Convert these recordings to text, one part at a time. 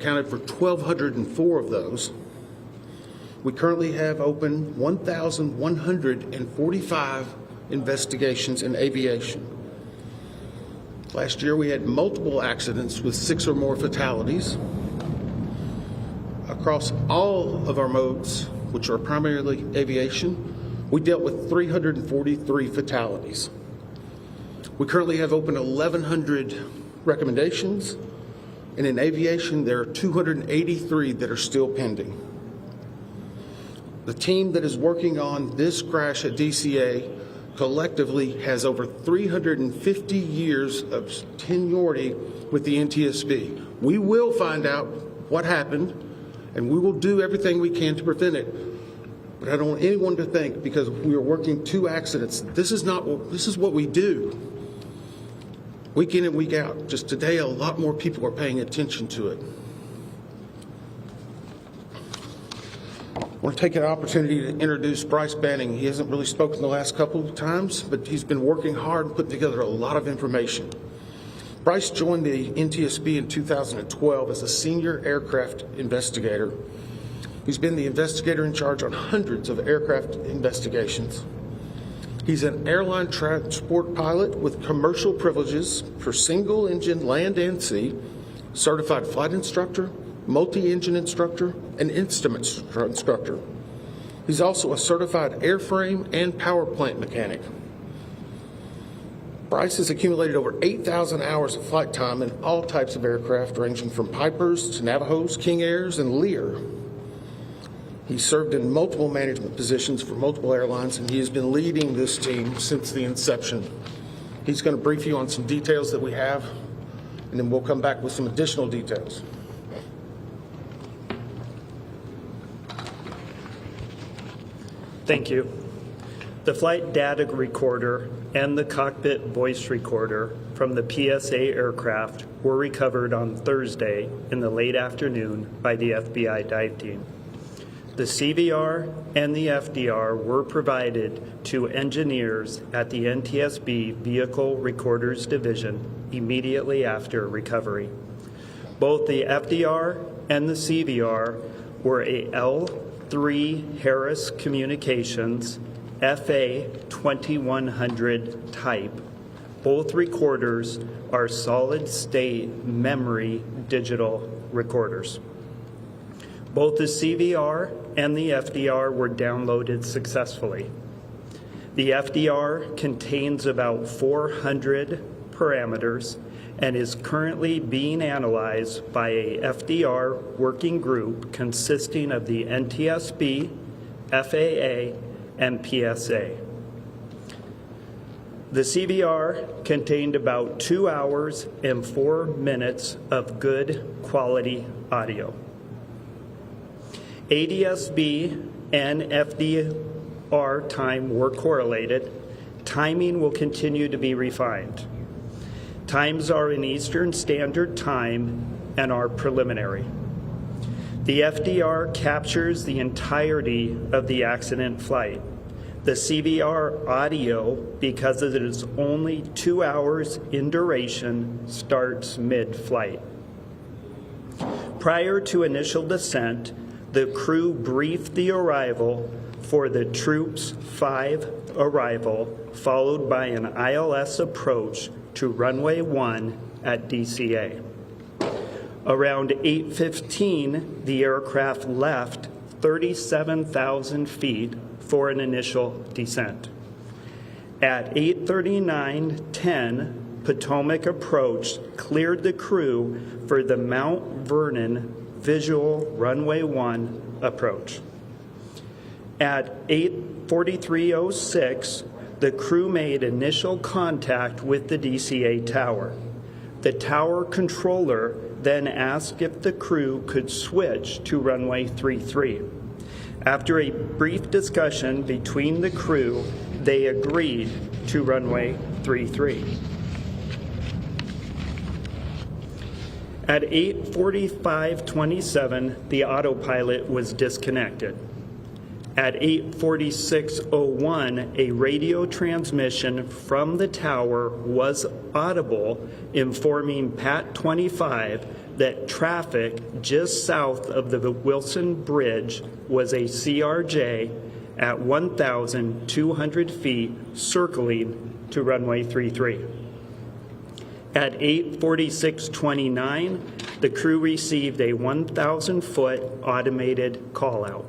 accounted for 1,204 of those. We currently have open 1,145 investigations in aviation. Last year, we had multiple accidents with 6 or more fatalities. Across all of our modes, which are primarily aviation, we dealt with 343 fatalities. We currently have open 1,100 recommendations, and in aviation, there are 283 that are still pending. The team that is working on this crash at DCA collectively has over 350 years of seniority with the NTSB. We will find out what happened, and we will do everything we can to prevent it. But I don't want anyone to think because we are working 2 accidents. This is what we do. Week in and week out. Just today, a lot more people are paying attention to it. I want to take an opportunity to introduce Bryce Banning. He hasn't really spoken the last couple of times, but he's been working hard and putting together a lot of information. Bryce joined the NTSB in 2012 as a senior aircraft investigator. He's been the investigator in charge on hundreds of aircraft investigations. He's an airline transport pilot with commercial privileges for single-engine land and sea, certified flight instructor, multi-engine instructor, and instrument instructor. He's also a certified airframe and power plant mechanic. Bryce has accumulated over 8,000 hours of flight time in all types of aircraft, ranging from Pipers to Navajos, King Airs, and Lear. He served in multiple management positions for multiple airlines, and he has been leading this team since the inception. He's going to brief you on some details that we have, and then we'll come back with some additional details. Thank you. The flight data recorder and the cockpit voice recorder from the PSA aircraft were recovered on Thursday in the late afternoon by the FBI dive team. The CVR and the FDR were provided to engineers at the NTSB Vehicle Recorders Division immediately after recovery. Both the FDR and the CVR were a L3 Harris Communications FA 2100 type. Both recorders are solid-state memory digital recorders. Both the CVR and the FDR were downloaded successfully. The FDR contains about 400 parameters and is currently being analyzed by a FDR working group consisting of the NTSB, FAA, and PSA. The CVR contained about 2 hours and 4 minutes of good quality audio. ADSB and FDR time were correlated. Timing will continue to be refined. Times are in Eastern Standard Time and are preliminary. The FDR captures the entirety of the accident flight. The CVR audio, because it is only 2 hours in duration, starts mid-flight. Prior to initial descent, the crew briefed the arrival for the Troops 5 arrival, followed by an ILS approach to runway 1 at DCA. Around 8:15, the aircraft left 37,000 feet for an initial descent. At 8:39:10, Potomac approach cleared the crew for the Mount Vernon visual runway 1 approach. At 8:43:06, the crew made initial contact with the DCA tower. The tower controller then asked if the crew could switch to runway 33. After a brief discussion between the crew, they agreed to runway 33. At 8:45:27, the autopilot was disconnected. At 8:46:01, a radio transmission from the tower was audible, informing PAT 25 that traffic just south of the Wilson Bridge was a CRJ at 1,200 feet circling to runway 33. At 8:46:29, the crew received a 1,000-foot automated call-out.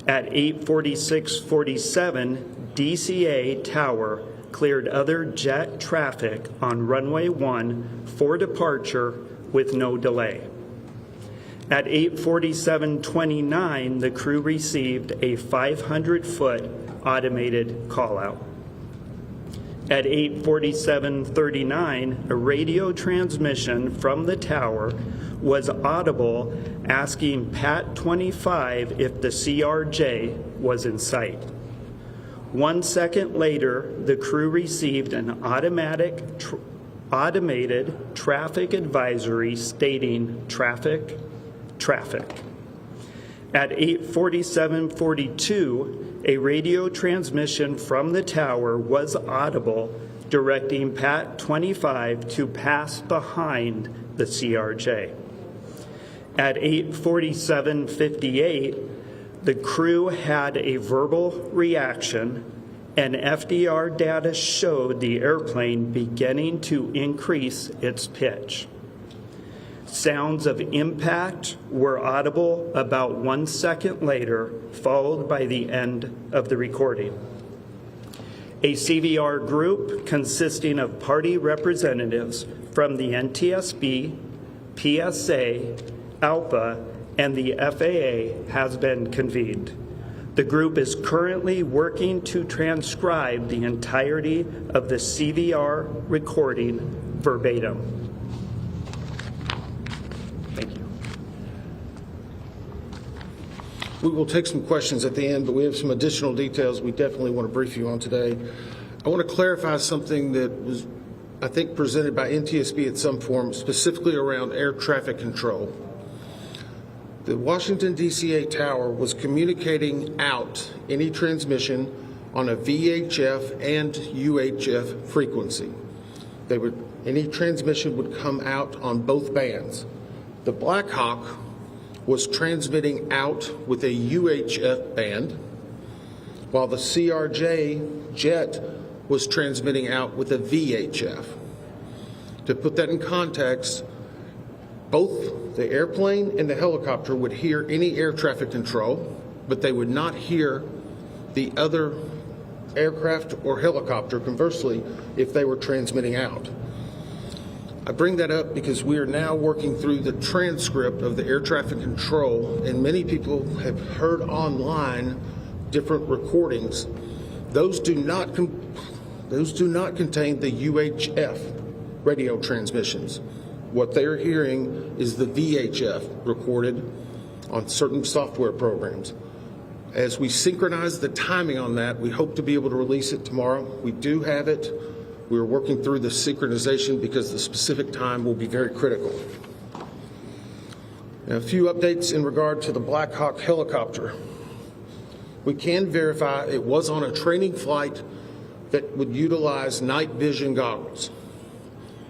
At 8:46:47, DCA Tower cleared other jet traffic on runway 1 for departure with no delay. At 8:47:29, the crew received a 500-foot automated call-out. At 8:47:39, a radio transmission from the tower was audible asking Pat 25 if the CRJ was in sight. 1 second later, the crew received an automated traffic advisory stating traffic. At 8:47:42, a radio transmission from the tower was audible directing Pat 25 to pass behind the CRJ. At 8:47:58, the crew had a verbal reaction, and FDR data showed the airplane beginning to increase its pitch. Sounds of impact were audible about 1 second later, followed by the end of the recording. A CVR group consisting of party representatives from the NTSB, PSA, ALPA, and the FAA has been convened. The group is currently working to transcribe the entirety of the CVR recording verbatim. Thank you. We will take some questions at the end, but we have some additional details we definitely want to brief you on today. I want to clarify something that was, I think, presented by NTSB at some form, specifically around air traffic control. The Washington DCA Tower was communicating out any transmission on a VHF and UHF frequency. Any transmission would come out on both bands. The Black Hawk was transmitting out with a UHF band, while the CRJ jet was transmitting out with a VHF. To put that in context, both the airplane and the helicopter would hear any air traffic control, but they would not hear the other aircraft or helicopter, conversely, if they were transmitting out. I bring that up because we are now working through the transcript of the air traffic control, and many people have heard online different recordings. Those do not contain the UHF radio transmissions. What they're hearing is the VHF recorded on certain software programs. As we synchronize the timing on that, we hope to be able to release it tomorrow. We do have it. We're working through the synchronization because the specific time will be very critical. Now, a few updates in regard to the Black Hawk helicopter. We can verify it was on a training flight that would utilize night vision goggles.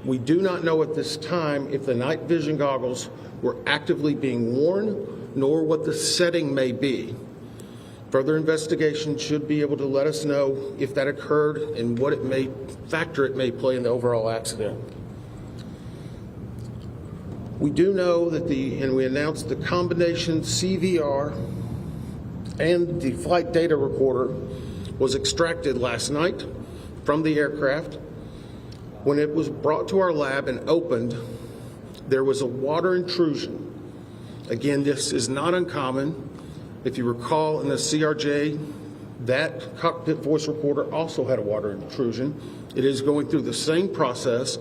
We do not know at this time if the night vision goggles were actively being worn, nor what the setting may be. Further investigation should be able to let us know if that occurred and what factor it may play in the overall accident. We do know that and we announced the combination CVR and the flight data recorder was extracted last night from the aircraft. When it was brought to our lab and opened, there was a water intrusion. Again, this is not uncommon. If you recall, in the CRJ, that cockpit voice recorder also had a water intrusion. It is going through the same process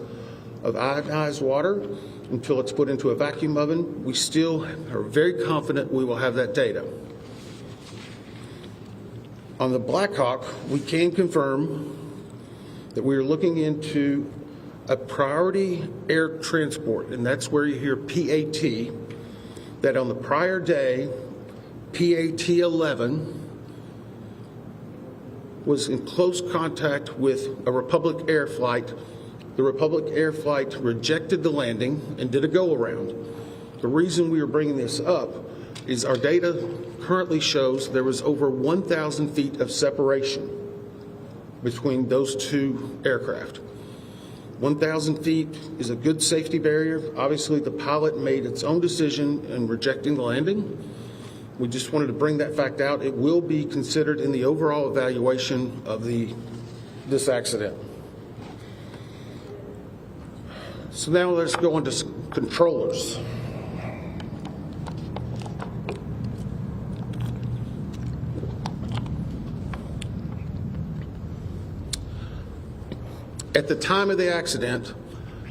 of ionized water until it's put into a vacuum oven. We still are very confident we will have that data. On the Black Hawk, we can confirm that we are looking into a priority air transport, and that's where you hear PAT, that on the prior day, PAT-11 was in close contact with a Republic Air flight the Republic Air flight rejected the landing and did a go-around. The reason we are bringing this up is our data currently shows there was over 1,000 feet of separation between those two aircraft. 1,000 feet is a good safety barrier. Obviously, the pilot made its own decision in rejecting the landing. We just wanted to bring that fact out. It will be considered in the overall evaluation of this accident. So now let's go on to controllers. At the time of the accident,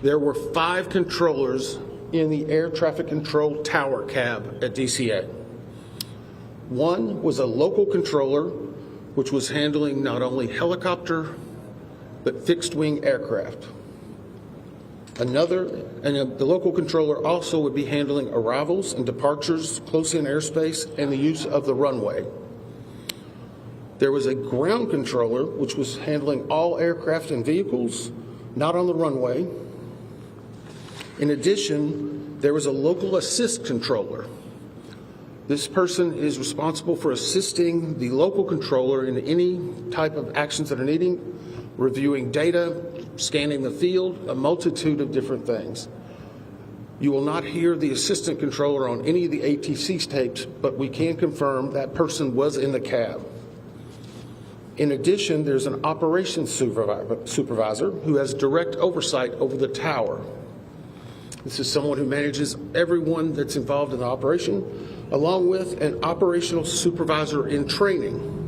there were 5 controllers in the air traffic control tower cab at DCA. One was a local controller, which was handling not only helicopter, but fixed-wing aircraft. The local controller also would be handling arrivals and departures close in airspace and the use of the runway. There was a ground controller, which was handling all aircraft and vehicles, not on the runway. In addition, there was a local assist controller. This person is responsible for assisting the local controller in any type of actions that are needing, reviewing data, scanning the field, a multitude of different things. You will not hear the assistant controller on any of the ATC tapes, but we can confirm that person was in the cab. In addition, there's an operations supervisor who has direct oversight over the tower. This is someone who manages everyone that's involved in the operation, along with an operational supervisor in training.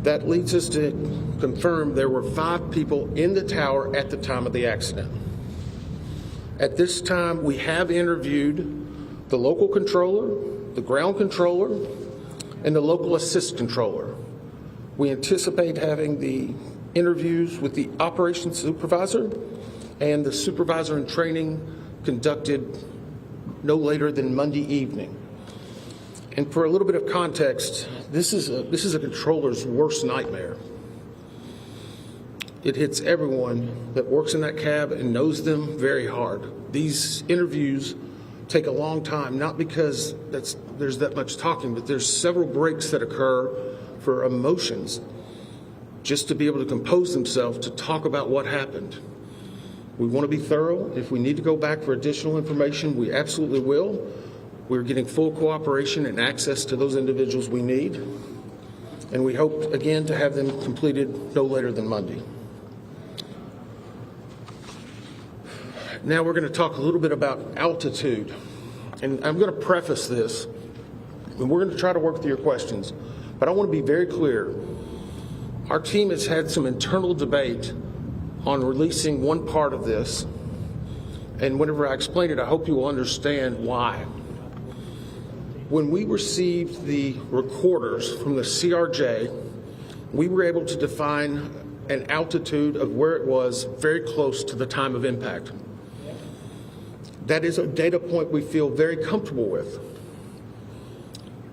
That leads us to confirm there were 5 people in the tower at the time of the accident. At this time, we have interviewed the local controller, the ground controller, and the local assist controller. We anticipate having the interviews with the operations supervisor and the supervisor in training conducted no later than Monday evening. And for a little bit of context, this is a controller's worst nightmare. It hits everyone that works in that cab and knows them very hard. These interviews take a long time, not because there's that much talking, but there's several breaks that occur for emotions, just to be able to compose themselves to talk about what happened. We want to be thorough. If we need to go back for additional information, we absolutely will. We're getting full cooperation and access to those individuals we need. And we hope, again, to have them completed no later than Monday. Now we're going to talk a little bit about altitude. And I'm going to preface this, and we're going to try to work through your questions. But I want to be very clear. Our team has had some internal debate on releasing one part of this. And whenever I explain it, I hope you will understand why. When we received the recorders from the CRJ, we were able to define an altitude of where it was very close to the time of impact. That is a data point we feel very comfortable with.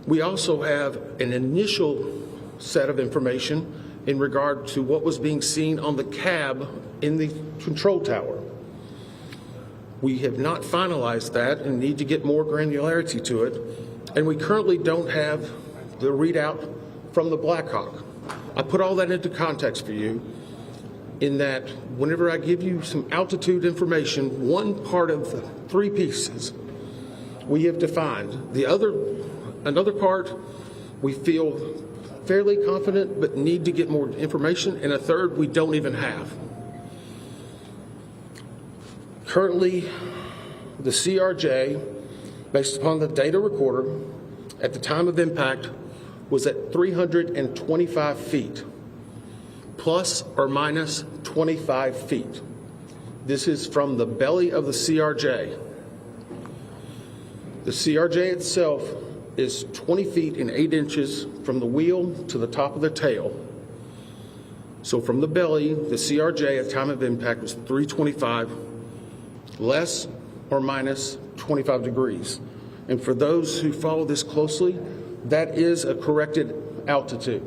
We also have an initial set of information in regard to what was being seen on the cab in the control tower. We have not finalized that and need to get more granularity to it. And we currently don't have the readout from the Black Hawk. I put all that into context for you in that whenever I give you some altitude information, one part of the 3 pieces we have defined. Another part we feel fairly confident but need to get more information, and a third we don't even have. Currently, the CRJ, based upon the data recorder, at the time of impact, was at 325 feet, plus or minus 25 feet. This is from the belly of the CRJ. The CRJ itself is 20 feet and 8 inches from the wheel to the top of the tail. So from the belly, the CRJ at time of impact was 325, less or minus 25 degrees. And for those who follow this closely, that is a corrected altitude.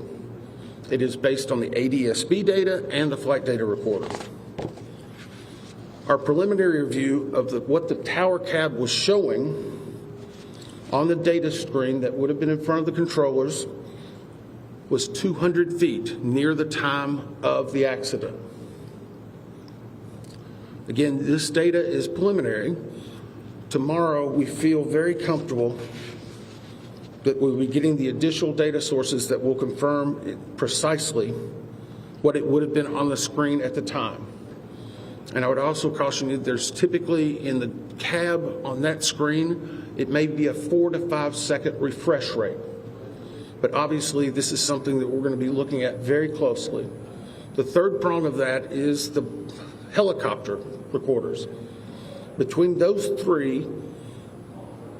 It is based on the ADSB data and the flight data recorder. Our preliminary review of what the tower cab was showing on the data screen that would have been in front of the controllers was 200 feet near the time of the accident. Again, this data is preliminary. Tomorrow, we feel very comfortable that we'll be getting the additional data sources that will confirm precisely what it would have been on the screen at the time. And I would also caution you, there's typically in the cab on that screen, it may be a 4 to 5 second refresh rate. But obviously, this is something that we're going to be looking at very closely. The third prong of that is the helicopter recorders. Between those three,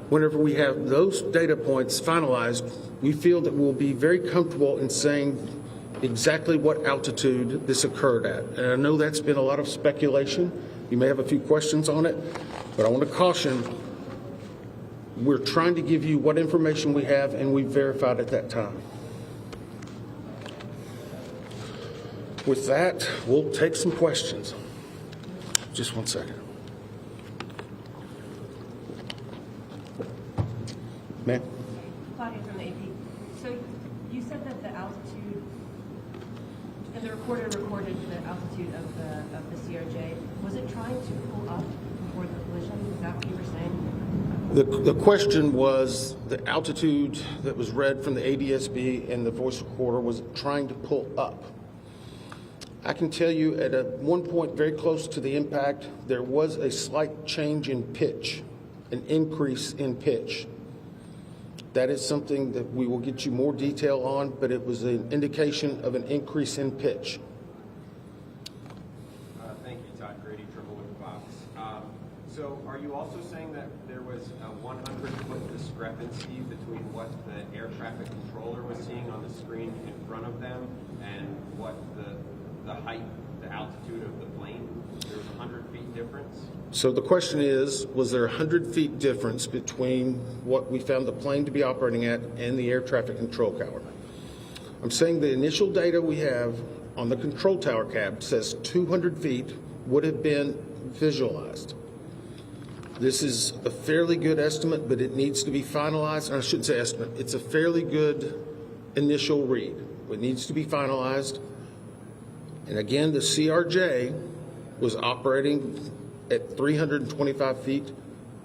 whenever we have those data points finalized, we feel that we'll be very comfortable in saying exactly what altitude this occurred at. And I know that's been a lot of speculation. You may have a few questions on it, but I want to caution, we're trying to give you what information we have and we verified at that time. With that, we'll take some questions. Just one second. Ma'am? Claudia from the AP. So you said that the altitude, and the recorder recorded the altitude of the CRJ. Was it trying to pull up before the collision? Is that what you were saying? The question was the altitude that was read from the NTSB and the voice recorder, was it trying to pull up? I can tell you at one point very close to the impact, there was a slight change in pitch, an increase in pitch. That is something that we will get you more detail on, but it was an indication of an increase in pitch. Thank you, Todd Grady, Triple-Wood Fox. So are you also saying that there was a 100-foot discrepancy between what the air traffic controller was seeing on the screen in front of them and what the height, the altitude of the plane? There was a 100 feet difference? So the question is, was there a 100 feet difference between what we found the plane to be operating at and the air traffic control tower? I'm saying the initial data we have on the control tower cab says 200 feet would have been visualized. This is a fairly good estimate, but it needs to be finalized. I shouldn't say estimate. It's a fairly good initial read. It needs to be finalized. And again, the CRJ was operating at 325 feet,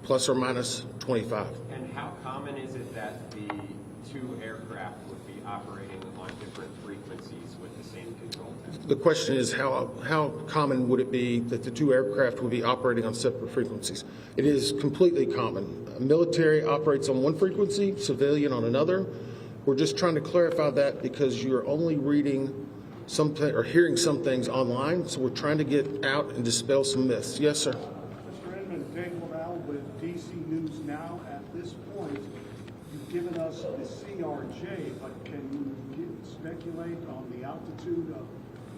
plus or minus 25. And how common is it that the two aircraft would be operating on different frequencies with the same control tower? The question is, how common would it be that the two aircraft would be operating on separate frequencies? It is completely common. Military operates on one frequency, civilian on another. We're just trying to clarify that because you're only reading something or hearing some things online, so we're trying to get out and dispel some myths. Yes, sir. Mr. Edmund, Dave Lavelle with DC News Now. At this point, you've given us the CRJ, but can you speculate on the altitude of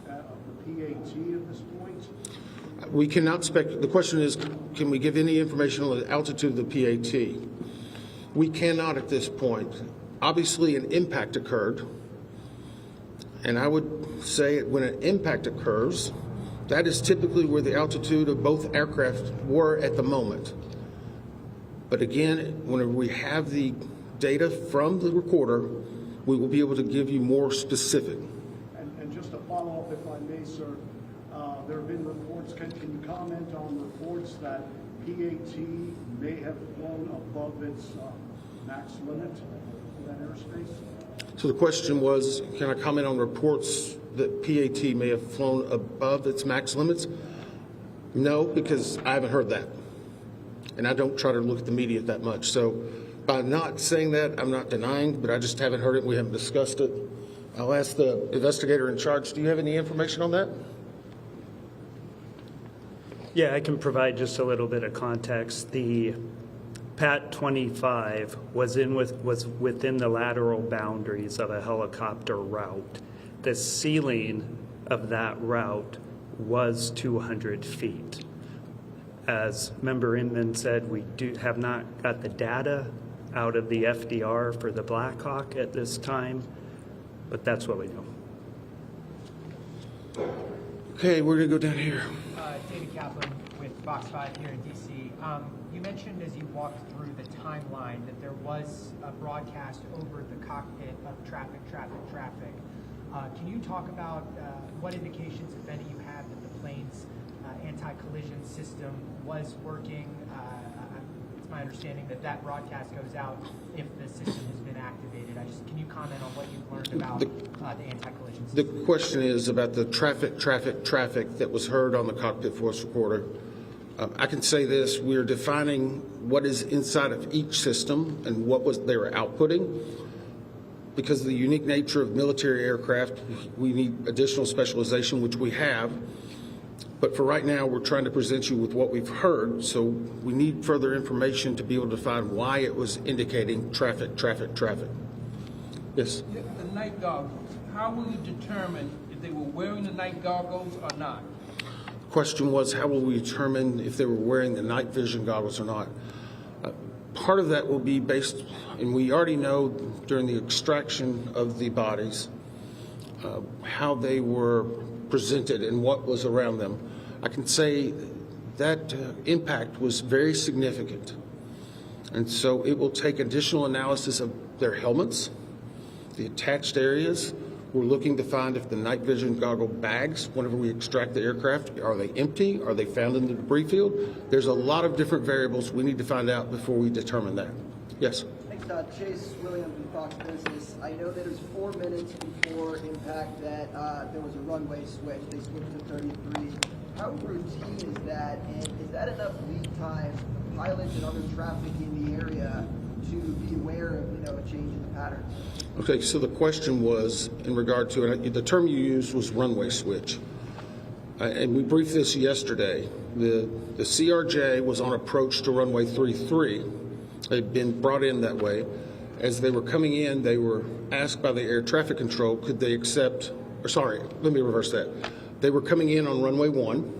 the PAT at this point? We cannot speculate. The question is, can we give any information on the altitude of the PAT? We cannot at this point. Obviously, an impact occurred. And I would say when an impact occurs, that is typically where the altitude of both aircraft were at the moment. But again, whenever we have the data from the recorder, we will be able to give you more specific. And just to follow up, if I may, sir, there have been reports, can you comment on reports that PAT may have flown above its max limit for that airspace? So the question was, can I comment on reports that PAT may have flown above its max limits? No, because I haven't heard that. And I don't try to look at the media that much. So by not saying that, I'm not denying, but I just haven't heard it. We haven't discussed it. I'll ask the investigator in charge. Do you have any information on that? Yeah, I can provide just a little bit of context. The PAT 25 was within the lateral boundaries of a helicopter route. The ceiling of that route was 200 feet. As Member Inman said, we have not got the data out of the FDR for the Black Hawk at this time, but that's what we know. Okay, we're going to go down here. David Kaplan with Fox 5 here in DC. You mentioned as you walked through the timeline that there was a broadcast over the cockpit of traffic. Can you talk about what indications, if any, you had that the plane's anti-collision system was working? It's my understanding that that broadcast goes out if the system has been activated. Can you comment on what you've learned about the anti-collision system? The question is about the traffic that was heard on the cockpit voice recorder. I can say this: we are defining what is inside of each system and what they were outputting. Because of the unique nature of military aircraft, we need additional specialization, which we have. But for right now, we're trying to present you with what we've heard, so we need further information to be able to find why it was indicating traffic. Yes? The night goggles, how will you determine if they were wearing the night goggles or not? The question was, how will we determine if they were wearing the night vision goggles or not? Part of that will be based, and we already know during the extraction of the bodies, how they were presented and what was around them. I can say that impact was very significant. And so it will take additional analysis of their helmets, the attached areas. We're looking to find if the night vision goggle bags, whenever we extract the aircraft, are they empty? Are they found in the debris field? There's a lot of different variables we need to find out before we determine that. Yes? Thanks, Chase Williams from Fox Business. I know that it was 4 minutes before impact that there was a runway switch. They switched to 33. How routine is that? And is that enough lead time for pilots and other traffic in the area to be aware of, a change in the pattern? Okay, so the question was in regard to, and the term you used was runway switch. And we briefed this yesterday. The CRJ was on approach to runway 33. They'd been brought in that way. As they were coming in, they were asked by the air traffic control, could they accept, or sorry, let me reverse that. They were coming in on runway 1.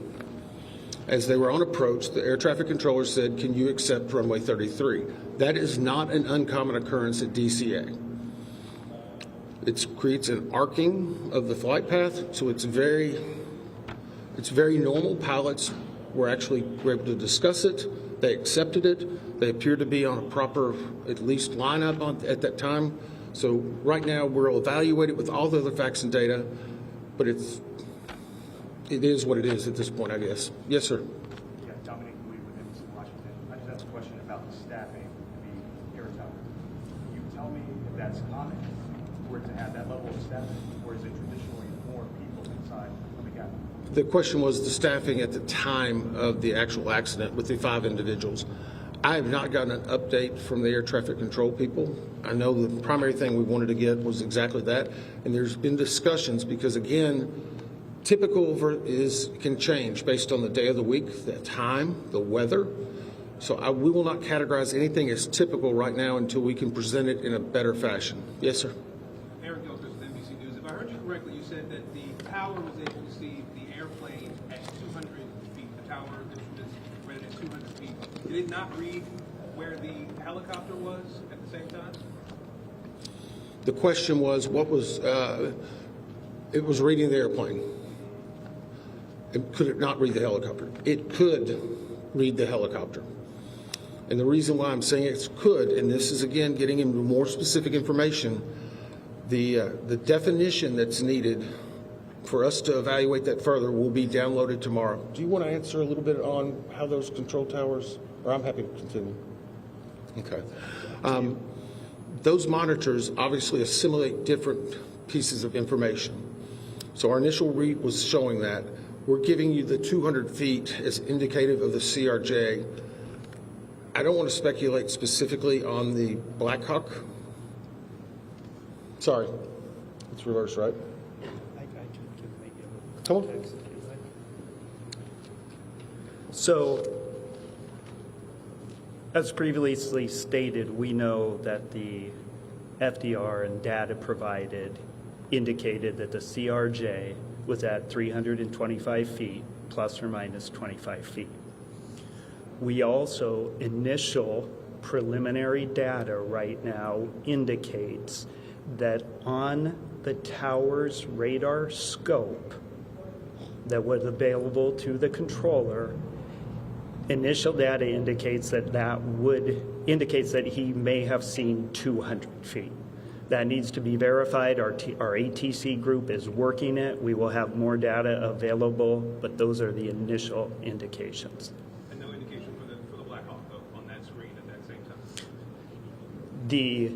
As they were on approach, the air traffic controller said, can you accept runway 33? That is not an uncommon occurrence at DCA. It creates an arcing of the flight path, so it's very normal. Pilots were able to discuss it. They accepted it. They appear to be on a proper, at least, lineup at that time. So right now we'll evaluate it with all the other facts and data, but it is what it is at this point, I guess. Yes, sir. Yeah, Dominic Lee with NBC Washington. I just have a question about the staffing of the air tower. Can you tell me if that's common for it to have that level of staffing, or is it traditionally more people inside of the cabin? The question was the staffing at the time of the actual accident with the 5 individuals. I have not gotten an update from the air traffic control people. I know the primary thing we wanted to get was exactly that, and there's been discussions because, again, typical can change based on the day of the week, the time, the weather. So we will not categorize anything as typical right now until we can present it in a better fashion. Yes, sir. Eric Gilchrist with NBC News. If I heard you correctly, you said that the tower was able to see the airplane at 200 feet. The tower instrument is rated at 200 feet. Did it not read where the helicopter was at the same time? The question was, it was reading the airplane. Could it not read the helicopter? It could read the helicopter. And the reason why I'm saying it could, and this is again getting into more specific information, the definition that's needed for us to evaluate that further will be downloaded tomorrow. Do you want to answer a little bit on how those control towers, or I'm happy to continue. Okay. Those monitors obviously assimilate different pieces of information. So our initial read was showing that. We're giving you the 200 feet as indicative of the CRJ. I don't want to speculate specifically on the Black Hawk. Sorry, it's reversed, right? Come on. So, as previously stated, we know that the FDR and data provided indicated that the CRJ was at 325 feet, plus or minus 25 feet. We also, initial preliminary data right now indicates that on the tower's radar scope that was available to the controller, Initial data indicates that he may have seen 200 feet. That needs to be verified. Our ATC group is working it. We will have more data available, but those are the initial indications. And no indication for the Black Hawk though, on that screen at that same time? The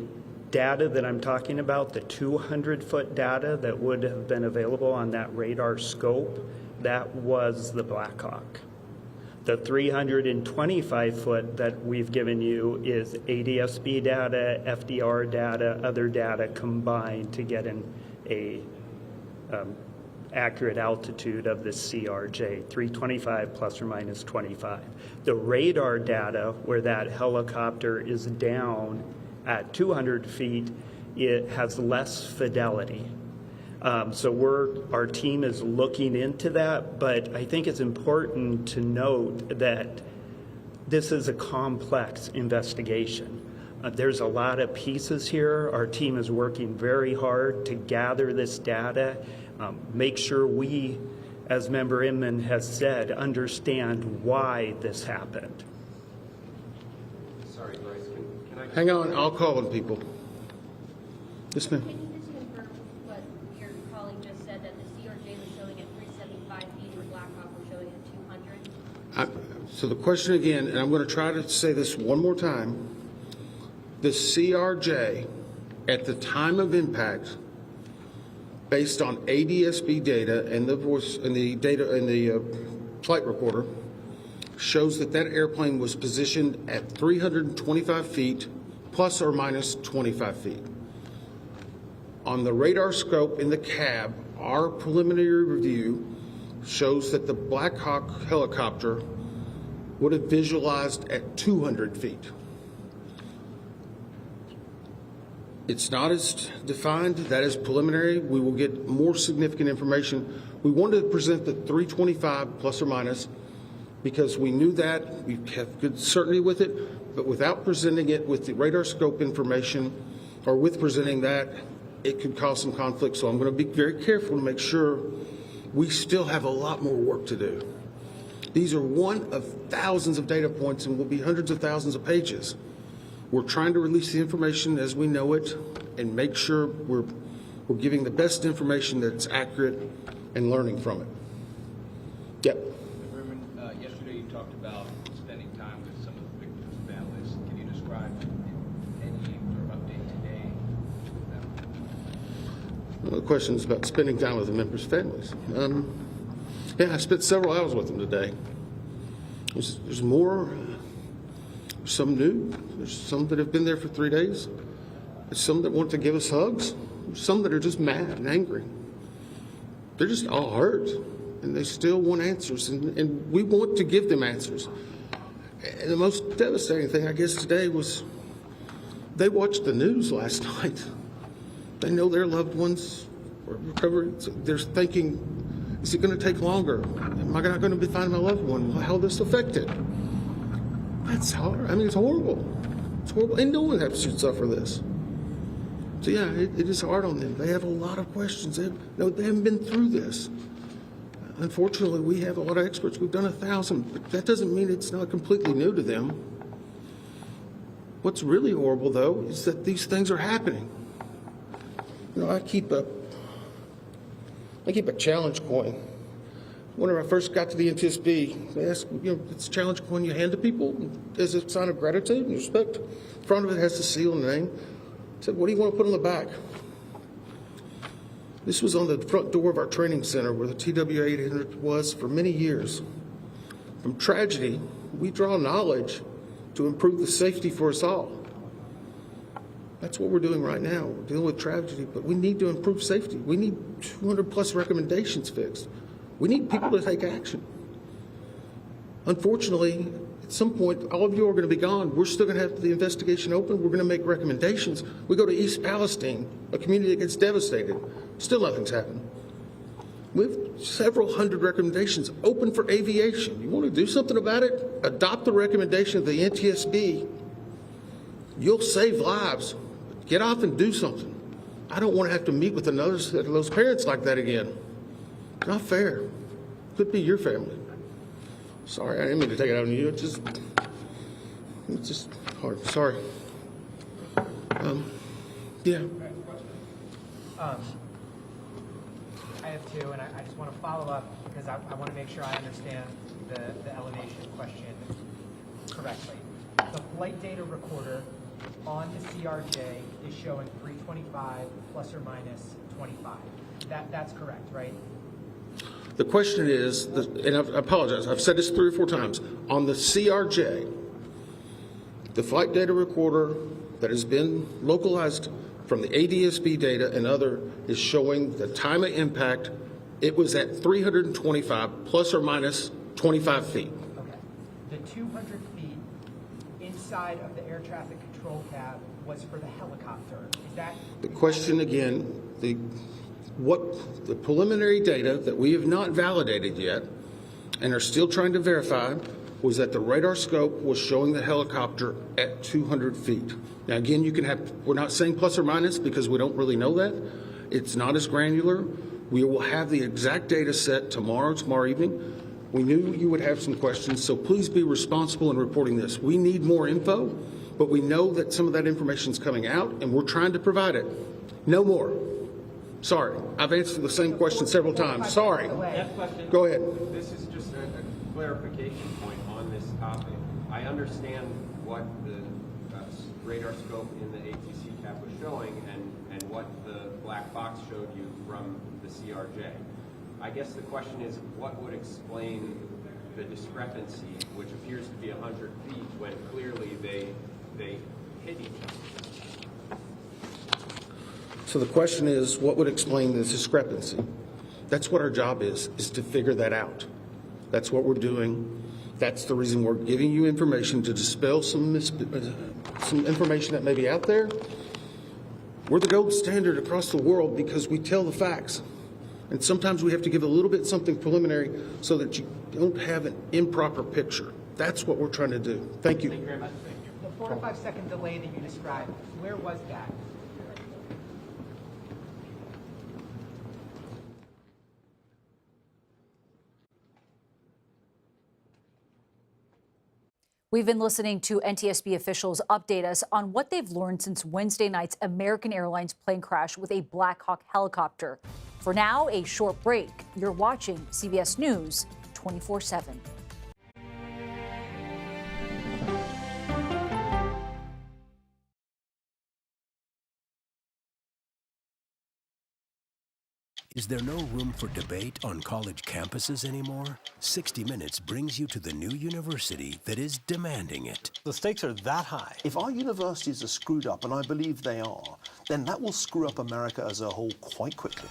data that I'm talking about, the 200-foot data that would have been available on that radar scope, that was the Black Hawk. The 325-foot that we've given you is ADSB data, FDR data, other data combined to get an accurate altitude of the CRJ, 325 plus or minus 25. The radar data, where that helicopter is down at 200 feet, it has less fidelity. So our team is looking into that, but I think it's important to note that this is a complex investigation. There's a lot of pieces here. Our team is working very hard to gather this data, make sure we, as Member Inman has said, understand why this happened. Sorry, Bryce, can I? Hang on, I'll call on people. Yes, ma'am. Can you just confirm what your colleague just said, that the CRJ was showing at 375 feet and the Black Hawk was showing at 200? So the question again, and I'm going to try to say this one more time. The CRJ, at the time of impact, based on ADSB data and the voice and the data and the flight recorder, shows that that airplane was positioned at 325 feet plus or minus 25 feet. On the radar scope in the cab, our preliminary review shows that the Black Hawk helicopter would have visualized at 200 feet. It's not as defined. That is preliminary. We will get more significant information. We wanted to present the 325 plus or minus because we knew that. We have good certainty with it, but without presenting it with the radar scope information or with presenting that, it could cause some conflict. So I'm going to be very careful to make sure we still have a lot more work to do. These are one of thousands of data points and will be hundreds of thousands of pages. We're trying to release the information as we know it and make sure we're giving the best information that's accurate and learning from it. Yep. Yesterday you talked about spending time with some of the victims' families. Can you describe any sort of update today with them? Well, the question is about spending time with the members' families. Yeah, I spent several hours with them today. There's more. There's some new. There's some that have been there for 3 days. There's some that want to give us hugs. There's some that are just mad and angry. They're just all hurt, and they still want answers, and we want to give them answers. And the most devastating thing, I guess, today was they watched the news last night. They know their loved ones are recovering. So they're thinking, is it going to take longer? Am I not going to be finding my loved one? How will this affect it? That's hard. I mean, it's horrible. It's horrible. And no one should suffer this. So, yeah, it is hard on them. They have a lot of questions. They haven't been through this. Unfortunately, we have a lot of experts. We've done 1,000, but that doesn't mean it's not completely new to them. What's really horrible, though, is that these things are happening. You know, I keep a challenge coin. Whenever I first got to the NTSB, they asked, it's a challenge coin you hand to people as a sign of gratitude and respect. In front of it has the seal and name. I said, what do you want to put on the back? This was on the front door of our training center where the TW-800 was for many years. From tragedy, we draw knowledge to improve the safety for us all. That's what we're doing right now. We're dealing with tragedy, but we need to improve safety. We need 200 plus recommendations fixed. We need people to take action. Unfortunately, at some point, all of you are going to be gone. We're still going to have the investigation open. We're going to make recommendations. We go to East Palestine, a community that gets devastated. Still nothing's happened. We have several hundred recommendations open for aviation. You want to do something about it? Adopt the recommendation of the NTSB. You'll save lives. Get off and do something. I don't want to have to meet with another set of those parents like that again. Not fair. Could be your family. Sorry, I didn't mean to take it out on you. It's just hard. Sorry. Yeah. I have two, and I just want to follow up because I want to make sure I understand the elevation question correctly. The flight data recorder on the CRJ is showing 325 plus or minus 25. That's correct, right? The question is, and I apologize, I've said this 3 or 4 times, on the CRJ, the flight data recorder that has been localized from the NTSB data and other is showing the time of impact. It was at 325 plus or minus 25 feet. Okay. The 200 feet inside of the air traffic control cab was for the helicopter. Is that The question again, the preliminary data that we have not validated yet and are still trying to verify was that the radar scope was showing the helicopter at 200 feet. Now again, we're not saying plus or minus because we don't really know that. It's not as granular. We will have the exact data set tomorrow evening. We knew you would have some questions, so please be responsible in reporting this. We need more info, but we know that some of that information is coming out and we're trying to provide it. No more. Sorry, I've answered the same question several times. Sorry. Next question. Go ahead. This is just a clarification point on this topic. I understand what the radar scope in the ATC cap was showing and what the black box showed you from the CRJ. I guess the question is, what would explain the discrepancy, which appears to be 100 feet, when clearly they hit each other? So the question is, what would explain the discrepancy? That's what our job is to figure that out. That's what we're doing. That's the reason we're giving you information to dispel some information that may be out there. We're the gold standard across the world because we tell the facts. And sometimes we have to give a little bit something preliminary so that you don't have an improper picture. That's what we're trying to do. Thank you. Thank you very much. Thank you. the 4 to 5 second delay that you described? Where was that? We've been listening to NTSB officials update us on what they've learned since Wednesday night's American Airlines plane crash with a Black Hawk helicopter. For now, a short break. You're watching CBS News 24/7. Is there no room for debate on college campuses anymore? 60 Minutes brings you to the new university that is demanding it. The stakes are that high. If our universities are screwed up, and I believe they are, then that will screw up America as a whole quite quickly.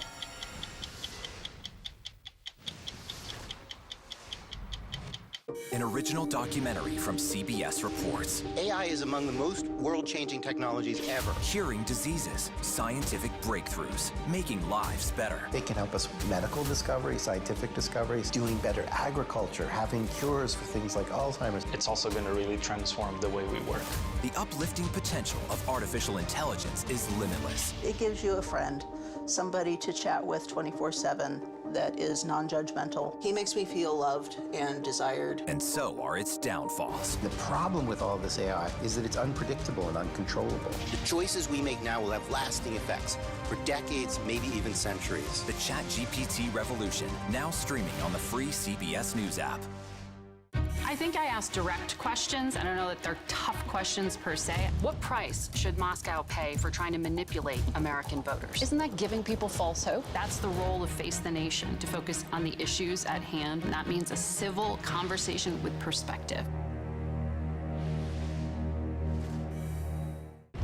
An original documentary from CBS reports. AI is among the most world-changing technologies ever. Curing diseases, scientific breakthroughs, making lives better. They can help us with medical discoveries, scientific discoveries, doing better agriculture, having cures for things like Alzheimer's. It's also going to really transform the way we work. The uplifting potential of artificial intelligence is limitless. It gives you a friend, somebody to chat with 24/7 that is non-judgmental. He makes me feel loved and desired. And so are its downfalls. The problem with all this AI is that it's unpredictable and uncontrollable. The choices we make now will have lasting effects for decades, maybe even centuries. The ChatGPT revolution, now streaming on the free CBS News app. I think I asked direct questions. I don't know that they're tough questions per se. What price should Moscow pay for trying to manipulate American voters? Isn't that giving people false hope? That's the role of Face the Nation, to focus on the issues at hand. And that means a civil conversation with perspective.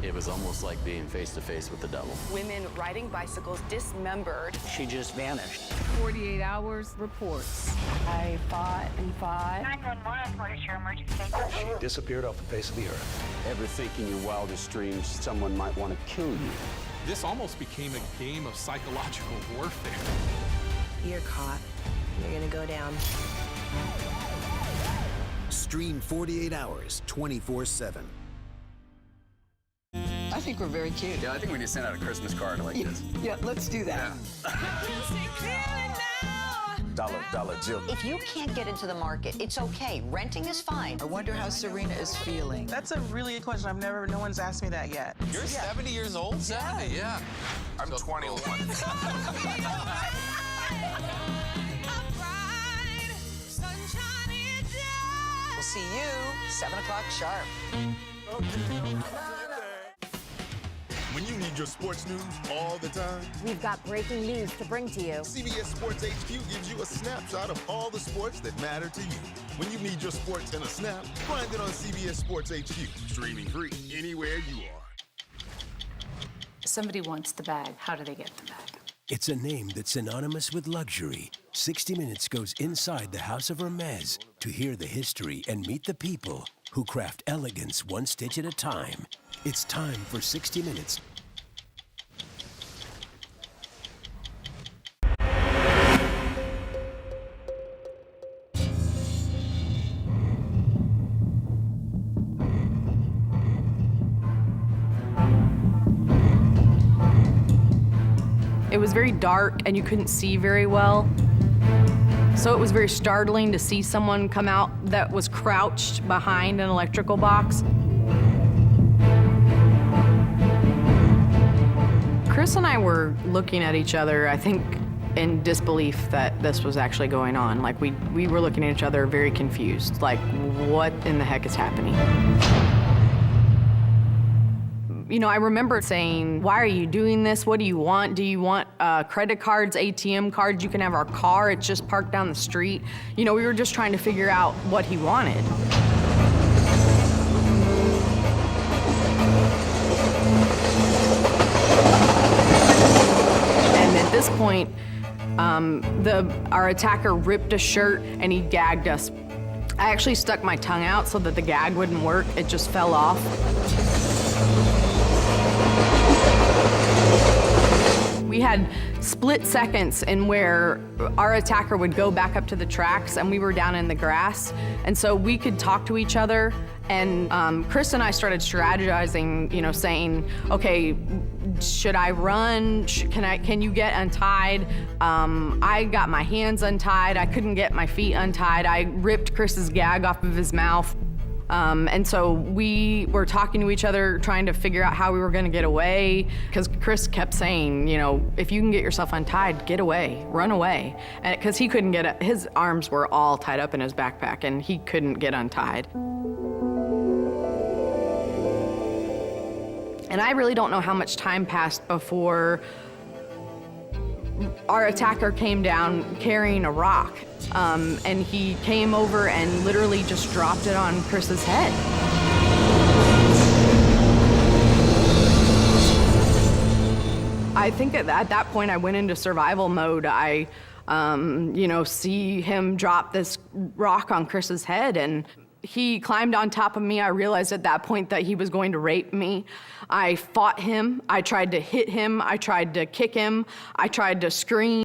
It was almost like being face to face with the devil. Women riding bicycles dismembered. She just vanished. 48 hours reports. I fought and fought. 911, what is your emergency? She disappeared off the face of the earth. Ever think in your wildest dreams someone might want to kill you? This almost became a game of psychological warfare. You're caught. You're gonna go down. Stream 48 hours, 24/7. I think we're very cute. Yeah, I think we need to send out a Christmas card like this. Yeah, let's do that. Yeah. Dollar Jill. If you can't get into the market, it's okay. Renting is fine. I wonder how Serena is feeling. That's a really good question. No one's asked me that yet. You're 70 years old? 70, yeah. I'm 21. We'll see you 7 o'clock sharp. When you need your sports news all the time, We've got breaking news to bring to you. CBS Sports HQ gives you a snapshot of all the sports that matter to you. When you need your sports in a snap, find it on CBS Sports HQ, streaming free anywhere you are. Somebody wants the bag. How do they get the bag? It's a name that's synonymous with luxury. 60 Minutes goes inside the House of Hermes to hear the history and meet the people who craft elegance one stitch at a time. It's time for 60 Minutes. It was very dark and you couldn't see very well. So it was very startling to see someone come out that was crouched behind an electrical box. Chris and I were looking at each other, I think, in disbelief that this was actually going on. Like, we were looking at each other very confused. Like, what in the heck is happening? You know, I remember saying, why are you doing this? What do you want? Do you want credit cards, ATM cards? You can have our car. It's just parked down the street. You know, we were just trying to figure out what he wanted. And at this point, our attacker ripped a shirt and he gagged us. I actually stuck my tongue out so that the gag wouldn't work. It just fell off. We had split seconds in where our attacker would go back up to the tracks and we were down in the grass. And so we could talk to each other. And Chris and I started strategizing, you know, saying, okay, should I run? Can you get untied? I got my hands untied. I couldn't get my feet untied. I ripped Chris's gag off of his mouth. And so we were talking to each other, trying to figure out how we were gonna get away, because Chris kept saying, you know, if you can get yourself untied, get away, run away. And because he couldn't get, his arms were all tied up in his backpack and he couldn't get untied. And I really don't know how much time passed before our attacker came down carrying a rock. And he came over and literally just dropped it on Chris's head. I think at that point I went into survival mode. I, you know, see him drop this rock on Chris's head and he climbed on top of me. I realized at that point that he was going to rape me. I fought him. I tried to hit him. I tried to kick him. I tried to scream.